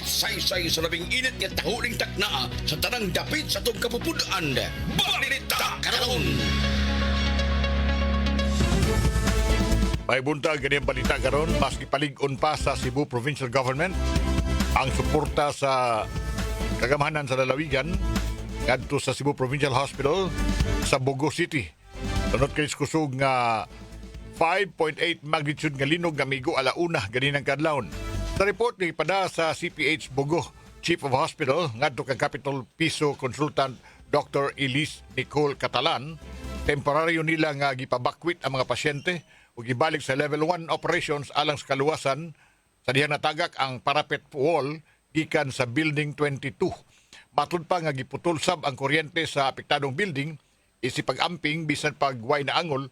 saysay sa labing init nga tahuling taknaa sa tanang dapit sa itong kapupudaan. Balita karon! May buntag ganyan balita karon, maski palig-on pa sa Cebu Provincial Government ang suporta sa kagamahanan sa lalawigan ngadto sa Cebu Provincial Hospital sa Bogo City. Tunod kay kusog nga 5.8 magnitude nga linog nga migo alauna ganinang kadlawon. Sa report ni pada sa CPH Bogo Chief of Hospital ngadto kang Capital Piso Consultant Dr. Elise Nicole Catalan, temporaryo nila nga gipabakwit ang mga pasyente ug gibalik sa level 1 operations alang sa kaluwasan sa dihang natagak ang parapet wall gikan sa building 22. Matud pa nga giputol sab ang kuryente sa apektadong building isip pag-amping bisan pagway na angol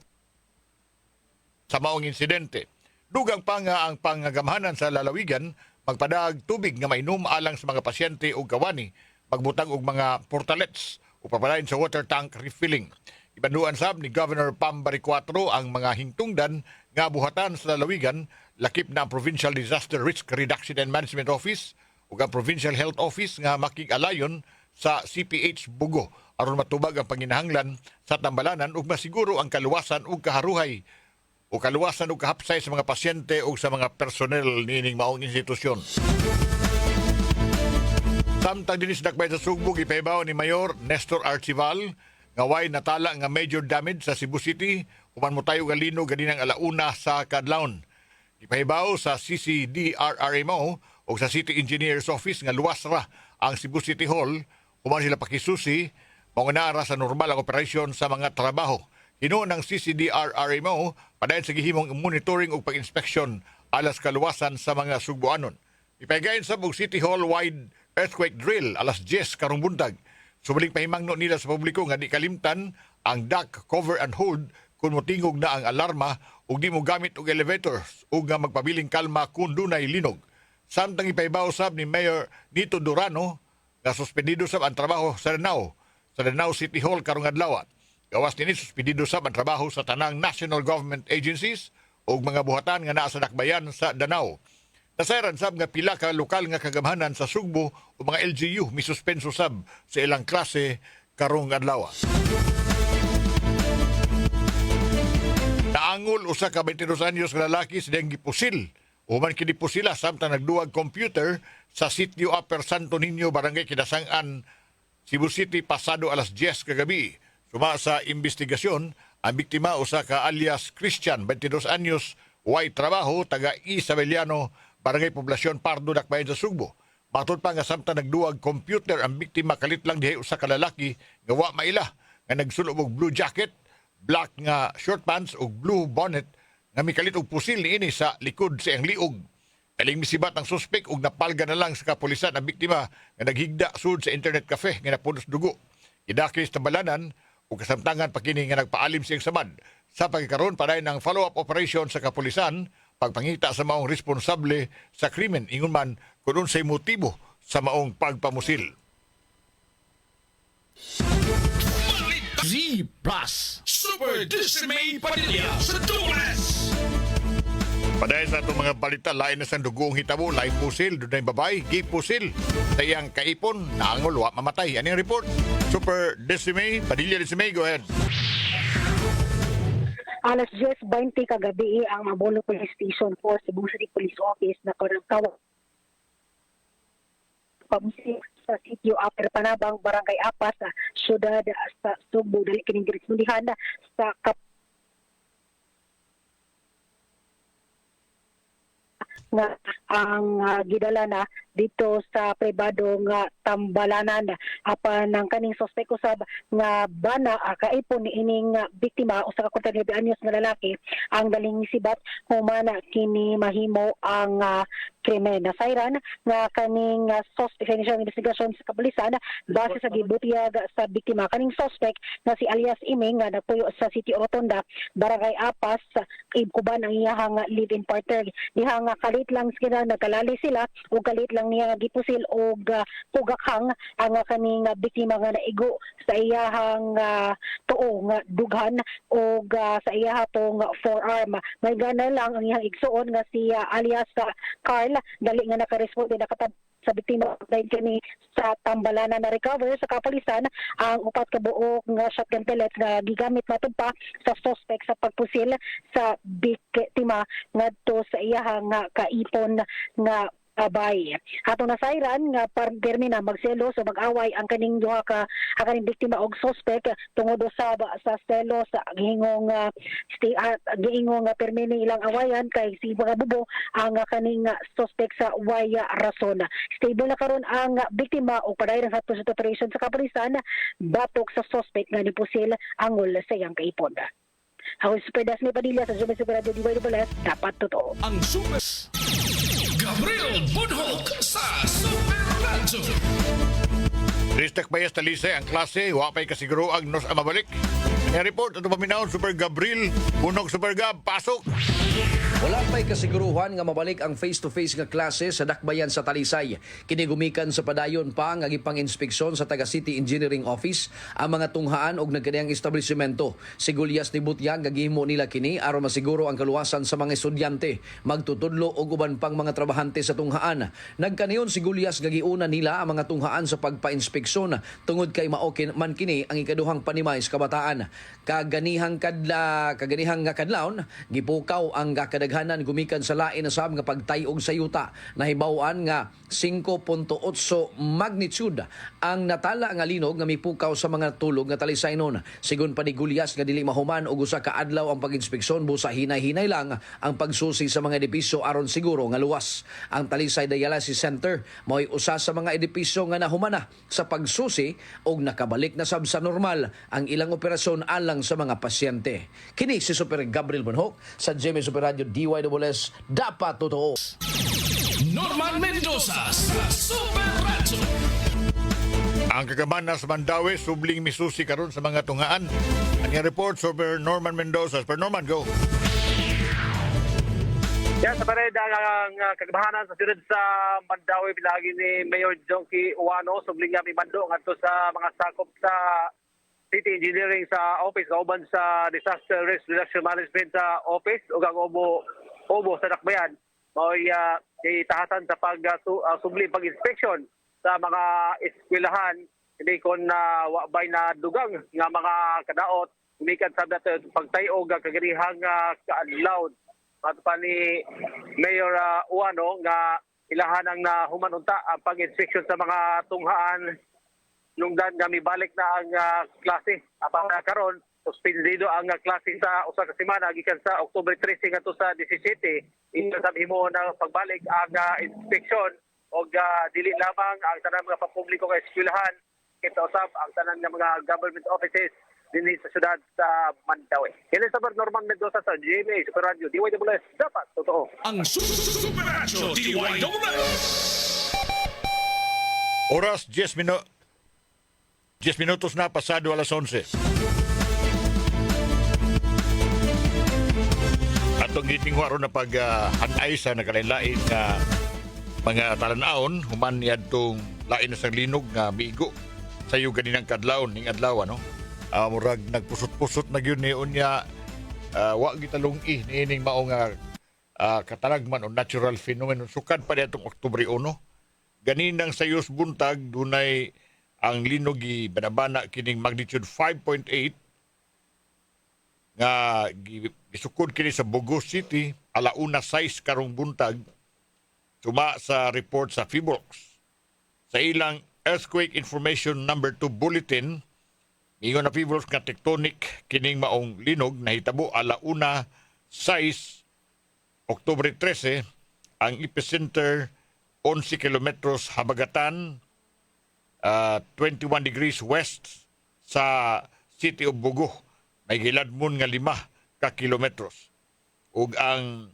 sa maong insidente. Dugang pa nga ang pangagamhanan sa lalawigan magpadag tubig nga mainom alang sa mga pasyente ug kawani, magbutang og mga portalets o papalain sa water tank refilling. Ibanduan sab ni Governor Pam Baricuatro ang mga hingtungdan nga buhatan sa lalawigan, lakip na ang Provincial Disaster Risk Reduction and Management Office ug ang Provincial Health Office nga makig-alayon sa CPH Bugo aron matubag ang panginahanglan sa tambalanan ug masiguro ang kaluwasan ug kaharuhay o kaluwasan ug kahapsay sa mga pasyente ug sa mga personnel niining maong institusyon. Samtang dinis dakbay sa Sugbog, ipahibaw ni Mayor Nestor Archival nga way natala nga major damage sa Cebu City human mo tayo galino ganinang alauna sa kadlawon. Ipahibaw sa CCDRRMO o sa City Engineer's Office nga luwas ra ang Cebu City Hall human sila pakisusi maunara sa normal ang operasyon sa mga trabaho. Hinuon ng CCDRRMO padayon sa gihimong monitoring ug pag-inspeksyon alas kaluwasan sa mga Sugboanon. Ipahigayon sa City Hall wide earthquake drill alas 10 karong buntag. Subaling pahimangno nila sa publiko nga di kalimtan ang duck cover and hold kung motingog na ang alarma ug di mo gamit og elevators ug nga magpabiling kalma kung dunay linog. Samtang ipahibaw sab ni Mayor Nito Durano nga suspendido sab ang trabaho sa Danao City Hall karong adlaw. Gawas nini suspendido sab ang trabaho sa tanang national government agencies ug mga buhatan nga naa sa dakbayan sa Danao. Nasayran sab nga pila ka lokal nga kagamhanan sa Sugbo o mga LGU misuspenso sab sa ilang klase karong adlaw. Naangol usa ka 22 anyos nga lalaki sa diyang gipusil. Human kini pusila samtang nagduwag computer sa sitio Upper Santo Niño, Barangay Kidasangan, Cebu City pasado alas 10 kagabi. Suma sa investigasyon, ang biktima usa ka alias Christian, 22 anyos, way trabaho, taga Isabeliano, Barangay Poblasyon Pardo, Dakbayan sa Sugbo. Matod pa nga samtang nagduwag computer ang biktima kalit lang dihay usa ka lalaki nga wa maila nga nagsulob og blue jacket, black nga short pants ug blue bonnet nga mikalit og pusil niini sa likod sa iyang liog. Kaling misibat ang suspek ug napalga na lang sa kapulisan ang biktima nga naghigda sud sa internet cafe nga napunos dugo. Idakis tambalanan ug kasamtangan pa kini nga nagpaalim siyang samad. Sa pagkakaroon pa ng follow-up operation sa kapulisan pagpangita sa maong responsable sa krimen ingon man kung unsay motibo sa maong pagpamusil. Z Plus Super Dismay Padilla sa Dulas! Padayon sa itong mga balita, lain na sa dugong hitabo, lain pusil, doon na yung babay, gipusil. Sa iyang kaipon, naangol, wa mamatay. Ano yung report? Super Dismay, Padilla Dismay, go ahead. Alas 10:20 kagabi ang Mabolo Police Station 4 Cebu City Police Office na karagtawa pamusik sa sitio Upper Panabang, Barangay Apas sa syudad sa Sugbo. Dali kining girespondihan sa nga ang gidala na dito sa pribado nga tambalanan apan ng kaning suspek usab nga bana kaipon ni ining biktima usa ka 49 anyos nga lalaki ang daling sibat humana kini mahimo ang krimen. Nasayran nga kaning suspect sa investigasyon sa kapulisan base sa gibutiyag sa biktima kaning suspect nga si alias Iming nga nagpuyo sa City Rotonda, Barangay Apas, Ibkuban ang iyang live-in partner. Diha nga kalit lang sila nagkalali sila o kalit lang niya gipusil og pugakhang ang kaning biktima nga naigo sa iyahang tuo nga dughan og sa iyaha tong forearm. May gana lang ang iyang igsuon nga si alias Carl dali nga nakaresponde nakatab sa biktima dahil kini sa Tambalana na recover sa kapulisan ang upat ka buok nga shotgun pellets nga gigamit matud pa sa suspect sa pagpusil sa biktima ngadto sa iyahang nga kaipon nga abay. Atong nasayran nga permi na magselos o mag-away ang kaning duha ka ang kaning biktima og suspect tungod sa selos sa gihingong giingong permi ni ilang awayan kay si mga bubo ang kaning suspect sa waya rason. Stable na karon ang biktima o padayran sa operation sa kapulisan batok sa suspect nga nipusil angol sa iyang kaipon. Ako si Super Dasmi Padilla sa Jumay Super Radio DYWS, dapat totoo. Ang Super Gabriel Bunhok sa Super Radyo. Ristek Bayas Talisay ang klase, wapay kasiguro ang nos ang mabalik. Ang report, ito paminahon, Super Gabriel, Bunhok Super Gab, pasok! Wala pa'y kasiguruhan nga mabalik ang face-to-face nga klase sa dakbayan sa Talisay. Kinigumikan sa padayon pa nga gipang-inspeksyon sa Taga City Engineering Office ang mga tunghaan og nagkaniyang establishmento. Sigulyas ni Butyang gagihimo nila kini aron masiguro ang kaluwasan sa mga estudyante, magtutudlo og uban pang mga trabahante sa tunghaan. Nagkaniyon sigulyas gagiuna nila ang mga tunghaan sa pagpa-inspeksyon tungod kay maokin man kini ang ikaduhang panimay sa kabataan. Kaganihang nga kadlawon gipukaw ang kadaghanan gumikan sa lain na sab nga pagtayog sa yuta. Nahibaw-an nga 5.8 magnitude ang natala nga linog nga mipukaw sa mga tulog nga Talisaynon. Sigon pa ni Gulyas nga dili mahuman og usa ka adlaw ang pag-inspeksyon busa hinay-hinay lang ang pagsusi sa mga edipisyo aron siguro nga luwas. Ang Talisay Dialysis Center mao'y usa sa mga edipisyo nga nahumana sa pagsusi og nakabalik na sab sa normal ang ilang operasyon alang sa mga pasyente. Kini si Super Gabriel Bunhok sa GMA Super Radio DYWS, dapat totoo. Norman Mendoza sa Super Radyo. Ang kagaman sa Mandawi, subling misusi karon sa mga tungaan. Ang report, Super Norman Mendoza. Super Norman, go! Yan, sa pared ang kagabahanan sa sunod sa Mandawi bilagi ni Mayor Jonky Uwano, subling nga mimando ngadto sa mga sakop sa City Engineering sa office, kauban sa Disaster Risk Reduction Management sa office, ug ang obo sa Dakbayan, mao'y itahasan sa subli pag-inspection sa mga eskwelahan, hindi kon wabay na dugang nga mga kadaot, umikan sa pagtayog ang kaganihang kaadlaw. At pa ni Mayor Uwano nga ilahan ang humanunta ang pag-inspection sa mga tunghaan nung dan kami balik na ang klase. Apang karon suspendido ang klase sa usa ka semana gikan sa October 13 ngadto sa 17. Ito sa himo na pagbalik ang inspeksyon og dili lamang ang tanang mga pampubliko nga eskwelahan, kita usab ang tanang mga government offices dinhi sa syudad sa Mandawi. Kini sa Norman Mendoza sa GMA Super Radio DYWS, dapat totoo. Ang Super Radyo DYWS. Oras 10 minutos na pasado alas 11. Atong gitingwa ron na pag-hanay sa nakalain-lain nga mga talanaon, human yadtong lain na sang linog nga miigo sa iyo ganinang kadlaw ning adlaw, no? Murag nagpusot-pusot na gyud ni unya, wa gitalong-i niining mao nga katalagman o natural phenomenon sukad pa ditong Oktubre 1. Ganinang sayos buntag dunay ang linog banabana kining magnitude 5.8 nga gisukod kini sa Bogo City alauna 6 karong buntag suma sa report sa PHIVOLCS. Sa ilang Earthquake Information Number 2 Bulletin, ingon na PHIVOLCS nga tectonic kining maong linog nahitabo alauna 6 Oktubre 13, ang epicenter 11 kilometros habagatan 21 degrees west sa City of Bogo. May giladmon nga 5 ka kilometros. Ug ang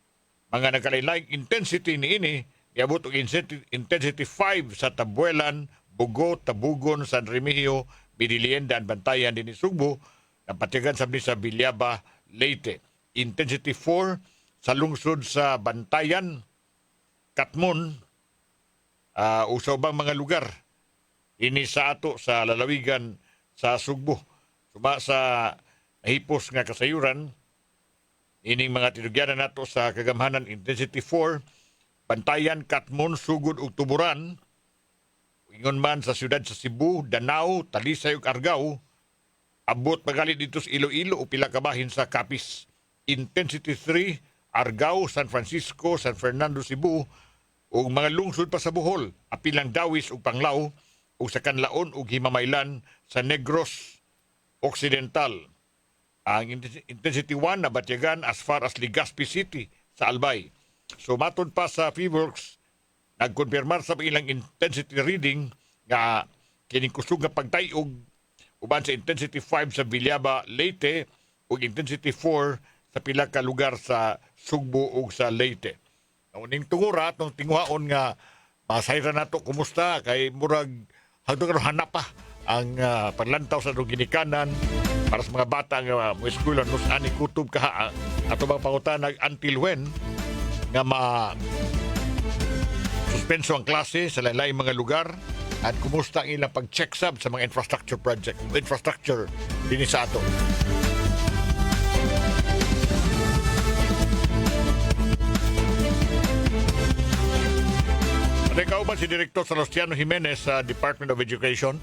mga nagkalain-laing intensity niini niabot og intensity 5 sa Tabuelan, Bogo, Tabugon, San Remigio, Bidilienda, Bantayan din Sugbo, napatigan sa Bilyaba, Leyte. Intensity 4 sa lungsod sa Bantayan, Katmon, usa bang mga lugar ini sa ato sa lalawigan sa Sugbo. Suma sa hipos nga kasayuran, ining mga tinugyanan nato sa kagamhanan intensity 4, Bantayan, Katmon, Sugod ug Tuburan, ingon man sa siyudad sa Cebu, Danao, Talisay ug Argao, abot pagali dito sa Iloilo o pila ka bahin sa Capiz. Intensity 3, Argao, San Francisco, San Fernando, Cebu, ug mga lungsod pa sa Bohol, apilang Dawis ug Panglao, ug sa Canlaon ug Himamaylan sa Negros Occidental. Ang Intensity 1 nabatyagan as far as Legazpi City sa Albay. So matod pa sa PHIVOLCS, nagkonfirmar sa ilang intensity reading nga kining kusog nga pagtayog uban sa intensity 5 sa Villaba, Leyte ug intensity 4 sa pila ka lugar sa Sugbo ug sa Leyte. Uning tungura atong tinguhaon nga masayra nato kumusta kay murag hangtod karon hanap pa ang paglantaw sa ginikanan para sa mga bata nga mo eskwela nos ani kutob kaha ato bang pangutanag until when nga suspenso ang klase sa lain-laing mga lugar at kumusta ang ilang pag-check sub sa mga infrastructure din sa ato. Ikaw ba si Director Salustiano Jimenez sa Department of Education?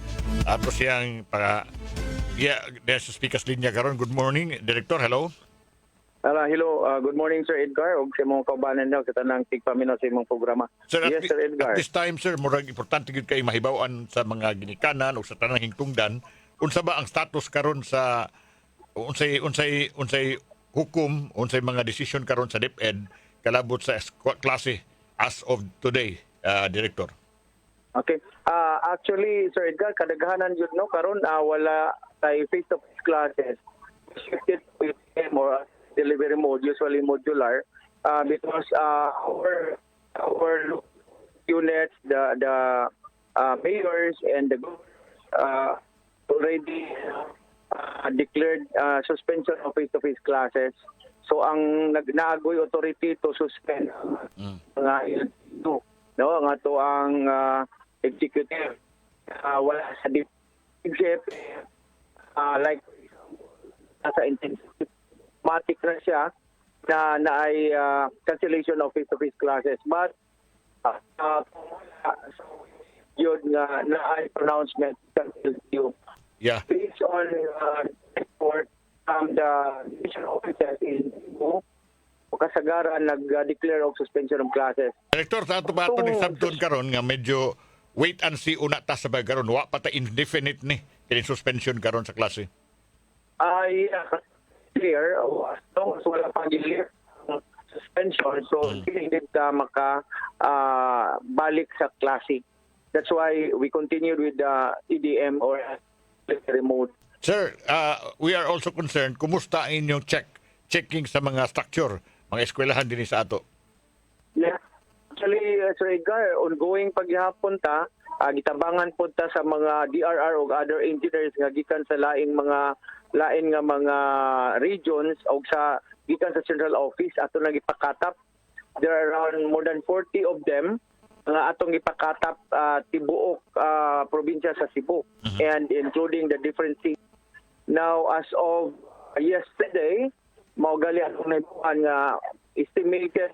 Ato siyang sa speakers linya karon. Good morning, Director. Hello. Hello, good morning Sir Edgar ug sa mga kaubanan niyo sa tanang tigpaminaw sa imong programa. Sir, Yes Sir Edgar. At this time, sir, murag importante gyud kay mahibaw-an sa mga ginikanan o sa tanang hingtungdan unsa ba ang status karon sa unsay hukom, unsay mga decision karon sa DepEd kalabot sa klase as of today, Director. Okay. Actually Sir Edgar, kadaghanan jud no karon wala tay face-to-face classes. Shifted with more delivery mode, usually modular, because our units, the mayors and the already declared suspension of face-to-face classes. So ang naagoy authority to suspend mga ito, no, ang ato ang executive wala sa DepEd like sa intensive matik na siya na ay cancellation of face-to-face classes. But yun nga na ay pronouncement cancel you. Yeah. Based on report the division officers in Cebu, kasagaran nag-declare of suspension of classes. Director, sa ato ba ato ni sabton karon nga medyo wait and see una ta sa ba karon wa pa ta indefinite ni kini suspension karon sa klase. Yeah. Clear, as long as wala pang clear suspension, so hindi ka balik sa klase. That's why we continued with the EDM or remote. Sir, we are also concerned, kumusta ang inyong checking sa mga structure, mga eskwelahan din sa ato? Yeah. Actually, Sir Edgar, ongoing paghihapon ta, gitabangan po ta sa mga DRR o other engineers nga gikan sa laing mga regions o sa gikan sa central office ato nang ipakatap. There are around more than 40 of them nga atong ipakatap tibuok probinsya sa Cebu and including the different cities. Now as of yesterday, mao gali atong naibuan nga estimated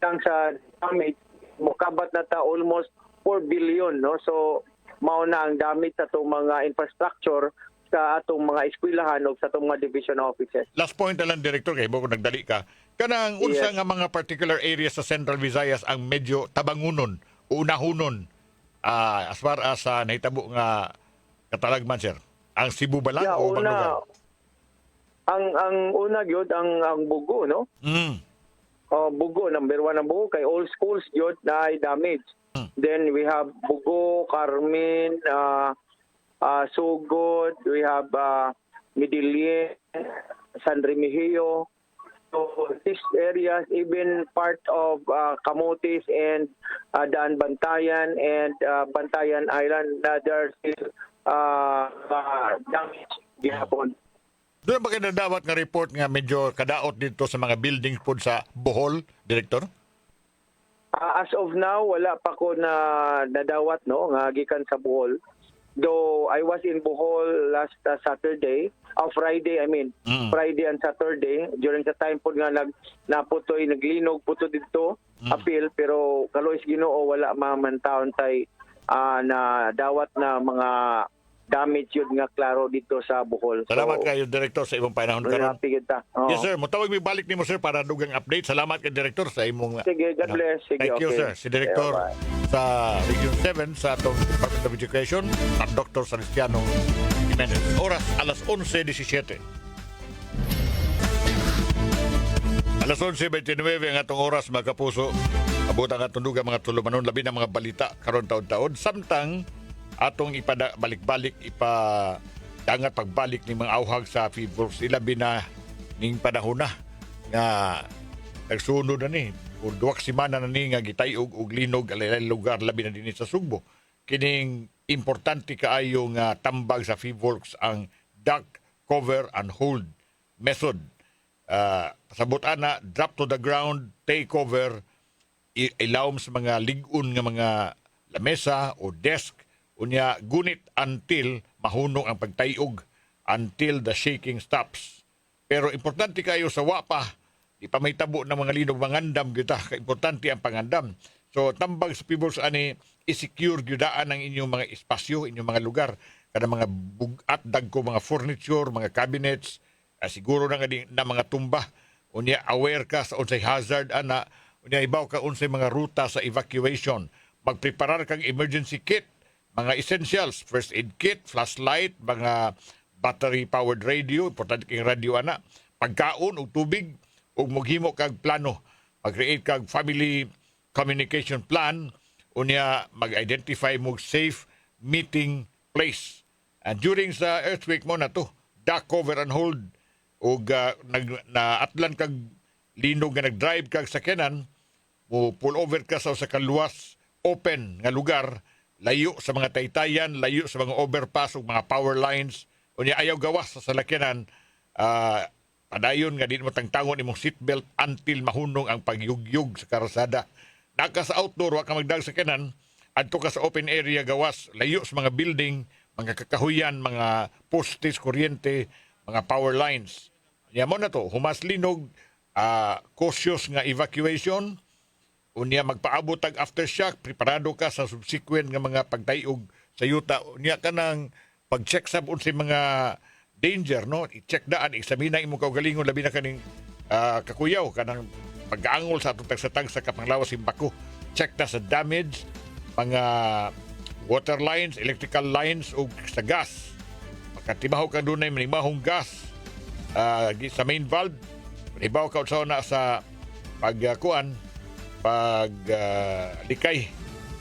lang sa damage mokabat na ta almost 4 billion, no? So mao na ang damage sa atong mga infrastructure sa atong mga eskwelahan o sa atong mga division offices. Last point na lang, Director, kay bago nagdali ka. Kanang unsa nga mga particular areas sa Central Visayas ang medyo tabangunon o unahunon as far as nahitabo nga katalagman, sir? Ang Cebu ba lang o ibang lugar? Ang una gyud ang Bugo, no? Bugo, number 1 ang Bugo kay all schools gyud na ay damage. Then we have Bugo, Carmen, Sugod, we have Midilien, San Remigio. So these areas, even part of Camotes and Daan Bantayan and Bantayan Island, there's still damage gihapon. Doon ba kayo nadawat nga report nga medyo kadaot dito sa mga buildings po sa Bohol, Director? As of now, wala pa ko na nadawat, no, nga gikan sa Bohol. Though I was in Bohol last Saturday, Friday, Friday and Saturday, during the time po nga naglinog puto dito, appeal, pero kalois Ginoo wala mamantaon tay na dawat na mga damage yun nga klaro dito sa Bohol. Salamat kayo, Director, sa imong panahon karon. Happy kita. Oo. Yes, sir. Mutawag mi balik nimo, sir, para dugang update. Salamat kay Director sa imong... Sige, God bless. Sige, Thank you, okay. sir. Si Director Yeah, bye. sa Region 7 sa atong Department of Education at Dr. Salestiano Jimenez. Oras, alas 11:17. Alas 11:29 ang atong oras, mga kapuso. Abot ang atong dugang mga tulumanon, labi ng mga balita karon taon-taon. Samtang atong balik-balik dangat pagbalik ni mga awhag sa fevers, ilabi na ning panahon na nga nagsunod na ni o 2 semana na ni nga gitayog og linog alay lugar labi na dinhi sa Sugbo. Kining importante kaayo nga tambag sa fevers ang duck cover and hold method. Pasabot ana, drop to the ground, take cover, ilawom sa mga ligon nga mga lamesa o desk, unya gunit until mahunong ang pagtayog, until the shaking stops. Pero importante kayo sa wapa, di pa may tabo ng mga linog mangandam kita, importante ang pangandam. So tambag sa fevers ani i-secure gyudaan ang inyong mga espasyo, inyong mga lugar, kada mga bugat dagko mga furniture, mga cabinets, siguro na mga tumba. Unya aware ka sa unsay hazard ana, unya ibaw ka unsay mga ruta sa evacuation. Magpreparar kang emergency kit, mga essentials, first aid kit, flashlight, mga battery-powered radio, importante kang radio ana, pagkaon o tubig, o maghimo kag plano, mag-create kag family communication plan, unya mag-identify mo safe meeting place. And during sa earthquake mo na to, duck cover and hold, o naatlan kag linog nga nag-drive kag sakyanan, mo pull over ka sa kaluwas, open nga lugar, layo sa mga taytayan, layo sa mga overpass ug mga power lines, unya ayaw gawas sa salakyanan, padayon nga di mo tangtangon imong seatbelt until mahunong ang pagyugyug sa karasada. Naka sa outdoor, wa ka magdag sa kanan, adto ka sa open area gawas, layo sa mga building, mga kakahuyan, mga postes, kuryente, mga power lines. Yan mo na to, humas linog, cautious nga evacuation, unya magpaabot tag aftershock, preparado ka sa subsequent nga mga pagtayog sa yuta. Unya ka nang pag-check sa unsay mga danger, no? I-check daan, examina imong kaugalingon, labi na kaning kakuyaw, kanang pag-aangol sa atong tagsatag sa kapanglawas Imbako. Check na sa damage, mga water lines, electrical lines o sa gas. Makatibaho ka doon na yung manimahong gas sa main valve. Manibaho ka na sa likay.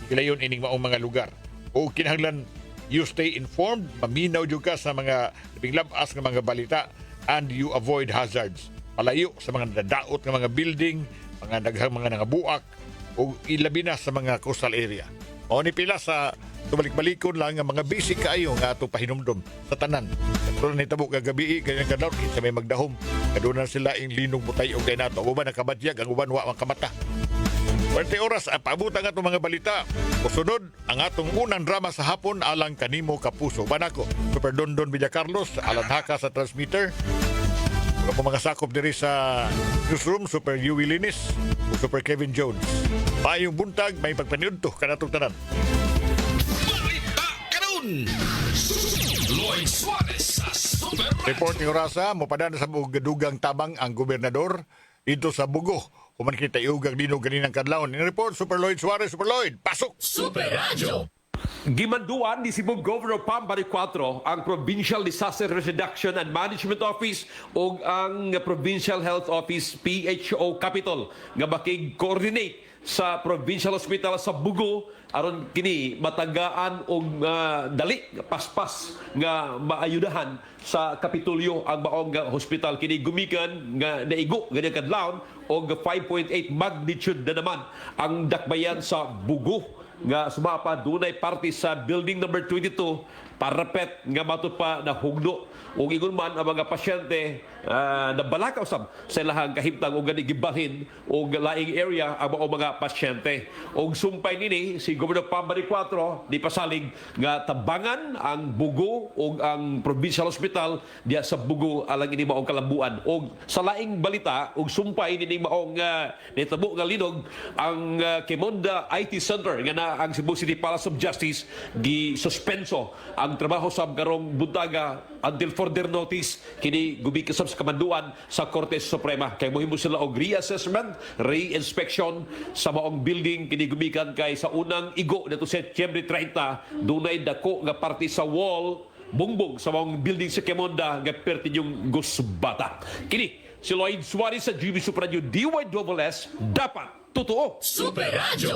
Ikilayon ining maong mga lugar. O kinahanglan, you stay informed, maminaw dyan ka sa mga labing labas ng mga balita, and you avoid hazards. Palayo sa mga nadaot ng mga building, mga daghang mga nangabuak, o ilabi na sa mga coastal area. O ni pila sa tubalik-balikon lang nga mga basic kaayo nga atong pahinumdom sa tanan. Katulad ni tabo kagabi, ganyan kadlaw sa may magdahom. Kaduna sila ing linong butay o kay nato. Uban nakabadyag, ang uban wa kamata. 20 oras paabutan nga itong mga balita. Kusunod ang atong unang drama sa hapon alang kanimo kapuso. Banako, Super Dondon Villa Carlos, alang haka sa transmitter. Mga sakop diri sa newsroom, Super Yui Linis o Super Kevin Jones. Mayong buntag, may pagpaniud to kanatong tanan. Balita karon. Lloyd Suarez sa Super Reporting orasa, mopadana sa dugang tabang ang gobernador dito sa Bugo. Human kita iugang linog ganinang kadlawon. In-report, Super Lloyd Suarez. Super Lloyd, pasok! Super Radio. Gimanduan ni Cebu Governor Pam Baricuatro ang Provincial Disaster Risk Reduction and Management Office o ang Provincial Health Office PHO Capital nga makig coordinate sa Provincial Hospital sa Bugo aron kini matagaan og dali paspas nga maayudahan sa Kapitolyo ang maong hospital kini gumikan nga naigo ganyan kadlawon og 5.8 magnitude na naman ang dakbayan sa Bugo nga sumapa dunay parte sa building number 22 parapet nga matud pa na hugno ug ingon man ang mga pasyente nabalakaw sab sa ilahang kahimtang ug gani gibalhin og laing area ang mga pasyente ug sumpay nini si Governor Pam Baricuatro di pasalig nga tabangan ang Bugo ug ang Provincial Hospital diya sa Bugo alang ini maong kalambuan ug sa laing balita ug sumpay nini maong nitabo nga linog ang Kimonda IT Center nga naa samtala ang Cebu City Palace of Justice gi suspenso ang trabaho sa karong buntaga until further notice kini gubikasab sa kamanduan sa Korte Suprema kay mohimo sila og reassessment, re-inspection sa maong building kini gumikan kay sa unang igo nato September 30 dunay dako nga parte sa wall bungbong sa maong building sa Kemonda nga perti yung gusbata. Kini si Lloyd Suarez sa GB Super Radio DYSS dapat totoo. Super Radio.